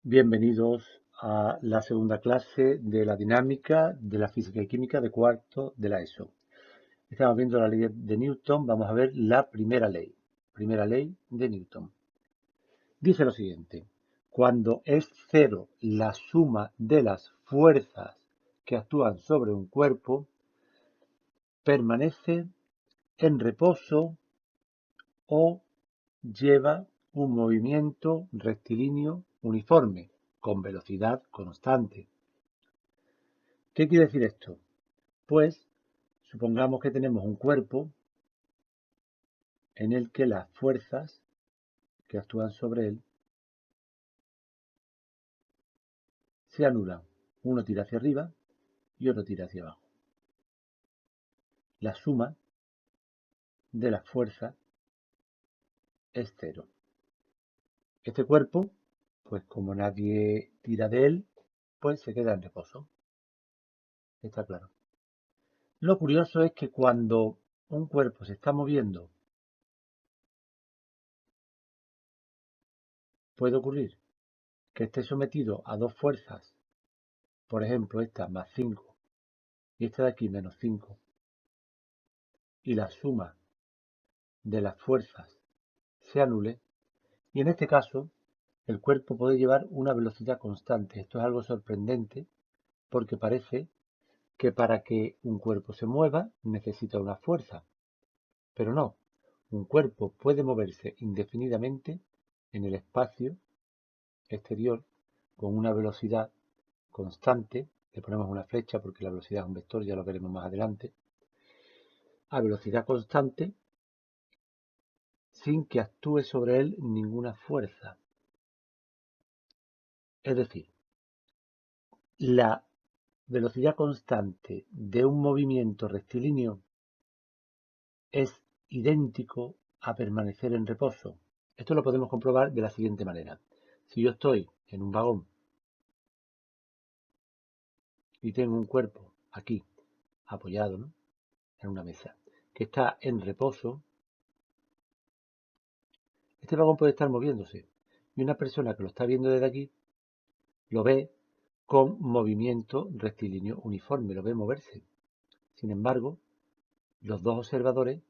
Bienvenidos a la segunda clase de la dinámica de la física y química de cuarto de la ESO. Estamos viendo la ley de Newton, vamos a ver la primera ley de Newton. Dice lo siguiente: cuando es cero la suma de las fuerzas que actúan sobre un cuerpo, permanece en reposo o lleva un movimiento rectilíneo uniforme con velocidad constante. ¿Qué quiere decir esto? Pues supongamos que tenemos un cuerpo en el que las fuerzas que actúan sobre él se anulan. Uno tira hacia arriba y otro tira hacia abajo. La suma de las fuerzas es cero. Este cuerpo, pues como nadie tira de él, pues se queda en reposo. Está claro. Lo curioso es que cuando un cuerpo se está moviendo, puede ocurrir que esté sometido a dos fuerzas, por ejemplo esta más 5 y esta de aquí menos 5, y la suma de las fuerzas se anule, y en este caso el cuerpo puede llevar una velocidad constante. Esto es algo sorprendente porque parece que para que un cuerpo se mueva necesita una fuerza, pero no. Un cuerpo puede moverse indefinidamente en el espacio exterior con una velocidad constante. Le ponemos una flecha porque la velocidad es un vector, ya lo veremos más adelante. A velocidad constante sin que actúe sobre él ninguna fuerza. Es decir, la velocidad constante de un movimiento rectilíneo es idéntico a permanecer en reposo. Esto lo podemos comprobar de la siguiente manera. Si yo estoy en un vagón y tengo un cuerpo aquí apoyado, ¿no?, en una mesa que está en reposo, este vagón puede estar moviéndose y una persona que lo está viendo desde aquí lo ve con movimiento rectilíneo uniforme, lo ve moverse. Sin embargo, los dos observadores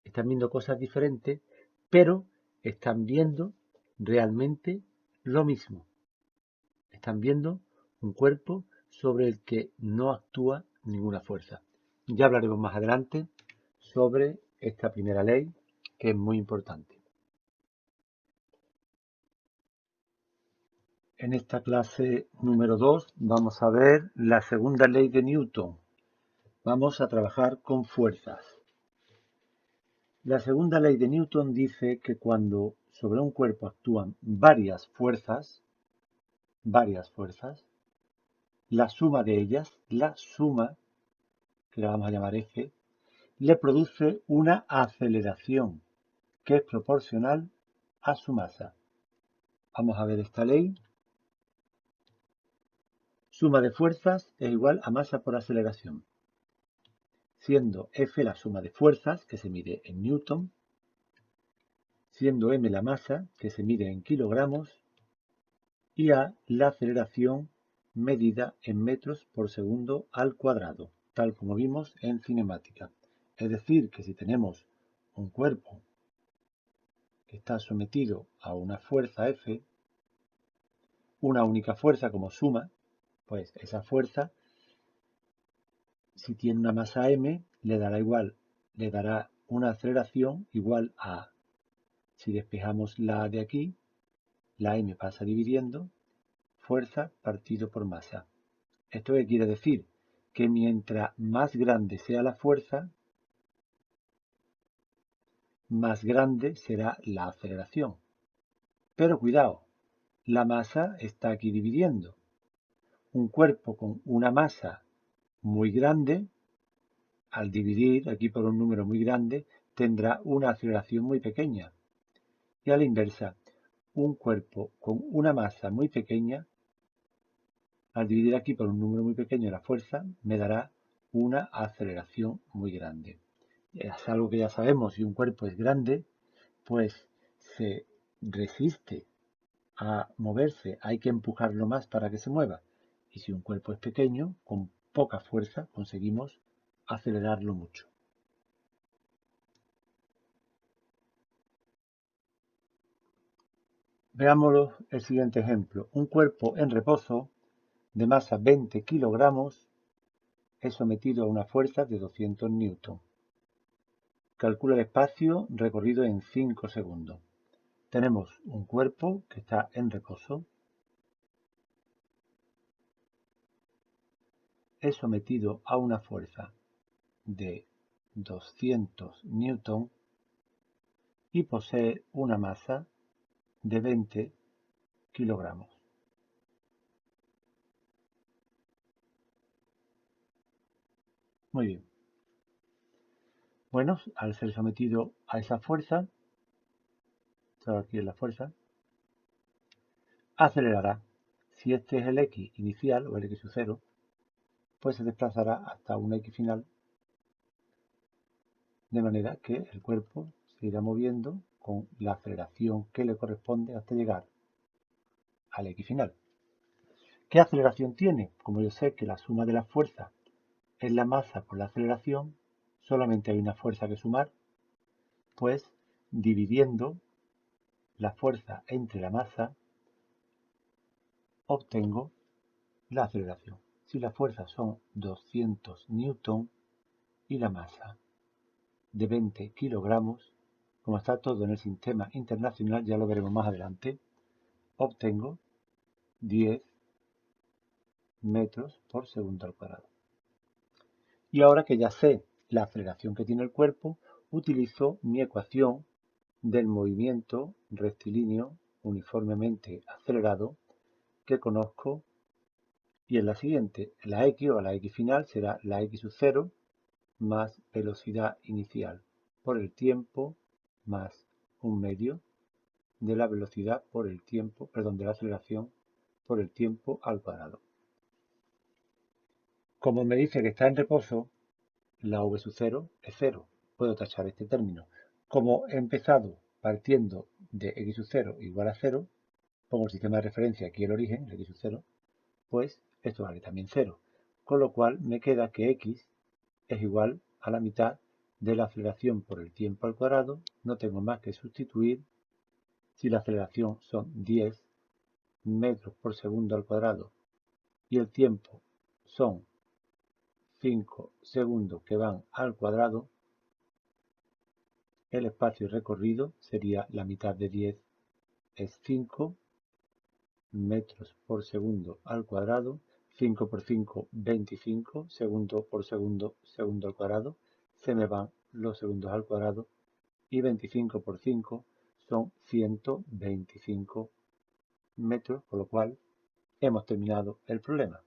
están viendo cosas diferentes, pero están viendo realmente lo mismo. Están viendo un cuerpo sobre el que no actúa ninguna fuerza. Ya hablaremos más adelante sobre esta primera ley, que es muy importante. En esta clase número 2 vamos a ver la segunda ley de Newton. Vamos a trabajar con fuerzas. La segunda ley de Newton dice que cuando sobre un cuerpo actúan varias fuerzas, la suma de ellas, la suma, que la vamos a llamar F, le produce una aceleración que es proporcional a su masa. Vamos a ver esta ley. Suma de fuerzas es igual a masa por aceleración, siendo F la suma de fuerzas, que se mide en newton, siendo m la masa, que se mide en kilogramos, y a la aceleración medida en metros por segundo al cuadrado, tal como vimos en cinemática. Es decir, que si tenemos un cuerpo que está sometido a una fuerza F, una única fuerza como suma, pues esa fuerza, si tiene una masa m, le dará una aceleración igual a, si despejamos la de aquí, la m pasa dividiendo, fuerza partido por masa. ¿Esto qué quiere decir? Que mientras más grande sea la fuerza, más grande será la aceleración. Pero cuidado, la masa está aquí dividiendo. Un cuerpo con una masa muy grande, al dividir aquí por un número muy grande, tendrá una aceleración muy pequeña. Y a la inversa, un cuerpo con una masa muy pequeña, al dividir aquí por un número muy pequeño la fuerza, me dará una aceleración muy grande. Es algo que ya sabemos, si un cuerpo es grande, pues se resiste a moverse hay que empujarlo más para que se mueva. Y si un cuerpo es pequeño, con poca fuerza conseguimos acelerarlo mucho. Veámoslo el siguiente ejemplo. Un cuerpo en reposo de masa 20 kilogramos es sometido a una fuerza de 200 newton. Calcula el espacio recorrido en 5 segundos. Tenemos un cuerpo que está en reposo. Es sometido a una fuerza de 200 newton y posee una masa de 20 kilogramos. Muy bien. Bueno, al ser sometido a esa fuerza, aquí es la fuerza, acelerará. Si este es el x inicial o el x sub 0, pues se desplazará hasta una x final, de manera que el cuerpo se irá moviendo con la aceleración que le corresponde hasta llegar al x final. ¿Qué aceleración tiene? Como yo sé que la suma de las fuerzas es la masa por la aceleración, solamente hay una fuerza que sumar, pues dividiendo la fuerza entre la masa obtengo la aceleración. Si las fuerzas son 200 newton y la masa de 20 kilogramos, como está todo en el sistema internacional, ya lo veremos más adelante, obtengo 10 metros por segundo al cuadrado. Y ahora que ya sé la aceleración que tiene el cuerpo, utilizo mi ecuación del movimiento rectilíneo uniformemente acelerado que conozco, y es la siguiente. La x o la x final será la x sub 0 más velocidad inicial por el tiempo más un medio de la velocidad por el tiempo, perdón, de la aceleración por el tiempo al cuadrado. Como me dice que está en reposo, la v sub 0 es 0. Puedo tachar este término. Como he empezado partiendo de x sub 0 igual a 0, pongo el sistema de referencia aquí el origen, el x sub 0, pues esto vale también 0. Con lo cual me queda que x es igual a la mitad de la aceleración por el tiempo al cuadrado. No tengo más que sustituir. Si la aceleración son 10 metros por segundo al cuadrado y el tiempo son 5 segundos que van al cuadrado, el espacio recorrido sería la mitad de 10, es 5 metros por segundo al cuadrado, 5 por 5, 25, segundo por segundo, segundo al cuadrado, se me van los segundos al cuadrado, y 25 por 5 son 125 metros, con lo cual hemos terminado el problema.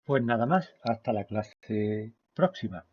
Pues nada más, hasta la clase próxima.